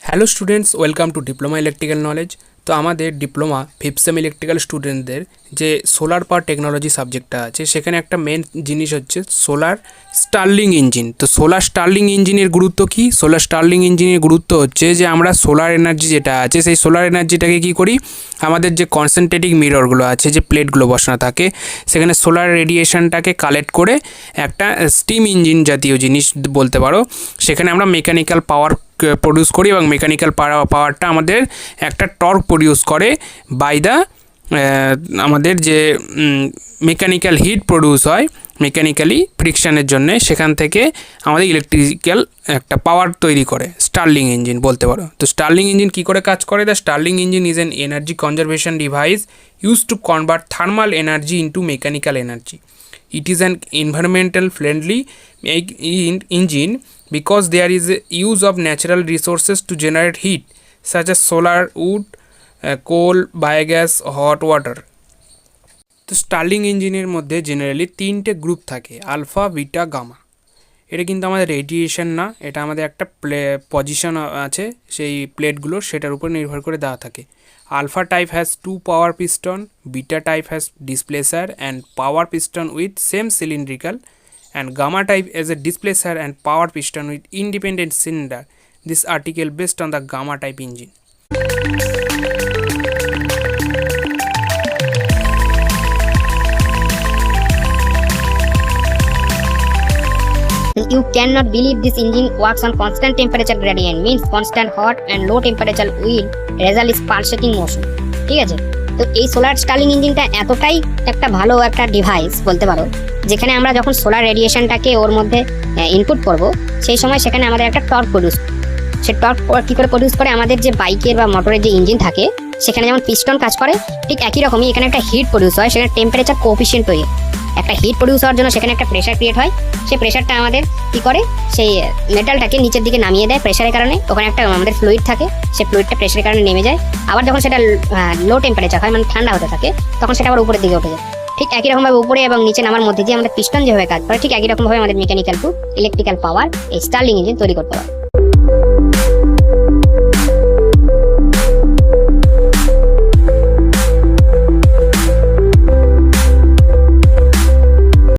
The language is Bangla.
Hello students, welcome to diploma electrical knowledge. তো আমাদের ডিপ্লোমা ফিফথ সেম ইলেকট্রিক্যাল স্টুডেন্টদের যে সোলার পাওয়ার টেকনোলজি সাবজেক্টটা আছে, সেখানে একটা মেন জিনিস হচ্ছে সোলার স্টার্লিং ইঞ্জিন। তো সোলার স্টার্লিং ইঞ্জিনের গুরুত্ব কী? সোলার স্টার্লিং ইঞ্জিনের গুরুত্ব হচ্ছে যে আমরা সোলার এনার্জি যেটা আছে, সেই সোলার এনার্জিটাকে কী করি, আমাদের যে কনসেন্ট্রেটিং মিররগুলো আছে, যে প্লেটগুলো বসানো থাকে, সেখানে সোলার রেডিয়েশনটাকে কালেক্ট করে একটা স্টিম ইঞ্জিন জাতীয় জিনিস বলতে পারো, সেখানে আমরা মেকানিক্যাল পাওয়ার প্রডিউস করি এবং মেকানিক্যাল পাওয়ারটা আমাদের একটা টর্ক প্রডিউস করে বাই দ্য আমাদের যে মেকানিক্যাল হিট প্রডিউস হয় মেকানিক্যালি ফ্রিকশানের জন্য, সেখান থেকে আমাদের ইলেকট্রিক্যাল একটা পাওয়ার তৈরি করে স্টার্লিং ইঞ্জিন বলতে পারো। তো স্টার্লিং ইঞ্জিন কী করে কাজ করে? The Stirling engine is an energy conservation device use to convert thermal energy into mechanical energy. It is an environmental friendly engine because there is a use of natural resources to generate heat such as solar, wood, coal, biogas, hot water. তো স্টার্লিং ইঞ্জিনের মধ্যে জেনারেলি তিনটে গ্রুপ থাকে, আলফা, বিটা, গামা। এটা কিন্তু আমাদের রেডিয়েশন না, এটা আমাদের একটা পজিশন আছে সেই প্লেটগুলোর, সেটার উপর নির্ভর করে দেওয়া থাকে। Alpha type has two power piston, beta type has displacer and power piston with same cylindrical, and gamma type as a displacer and power piston with independent cylinder. This article based on the gamma type engine. You cannot believe this engine works on constant temperature gradient, means constant hot and low temperature will result is pulsating motion. ঠিক আছে, তো এই সোলার স্টার্লিং ইঞ্জিনটা এতটাই একটা ভালো একটা ডিভাইস বলতে পারো, যেখানে আমরা যখন সোলার রেডিয়েশনটাকে ওর মধ্যে ইনপুট করব, সেই সময় সেখানে আমাদের একটা টর্ক প্রডিউস, সে টর্ক কী করে প্রডিউস করে, আমাদের যে বাইকের বা মোটরের যে ইঞ্জিন থাকে সেখানে যেমন পিস্টন কাজ করে, ঠিক একই রকমই এখানে একটা হিট প্রডিউস হয়, সেখানে টেম্পারেচার কোএফিসিয়েন্ট তৈরি, একটা হিট প্রডিউস হওয়ার জন্য সেখানে একটা প্রেশার ক্রিয়েট হয়। সেই প্রেশারটা আমাদের কী করে, সেই মেটালটাকে নিচের দিকে নামিয়ে দেয় প্রেশারের কারণে। ওখানে একটা আমাদের ফ্লুইড থাকে, সেই ফ্লুইডটা প্রেশারের কারণে নেমে যায়। আবার যখন সেটা লো টেম্পারেচার হয়, মানে ঠান্ডা হতে থাকে, তখন সেটা আবার উপরের দিকে উঠে যায়। ঠিক একই রকমভাবে উপরে এবং নিচে নামার মধ্যে দিয়ে আমাদের পিস্টন যেভাবে কাজ করে, ঠিক একই রকমভাবে আমাদের মেকানিক্যাল টু ইলেকট্রিক্যাল পাওয়ার এই স্টার্লিং ইঞ্জিন তৈরি করতে পারে।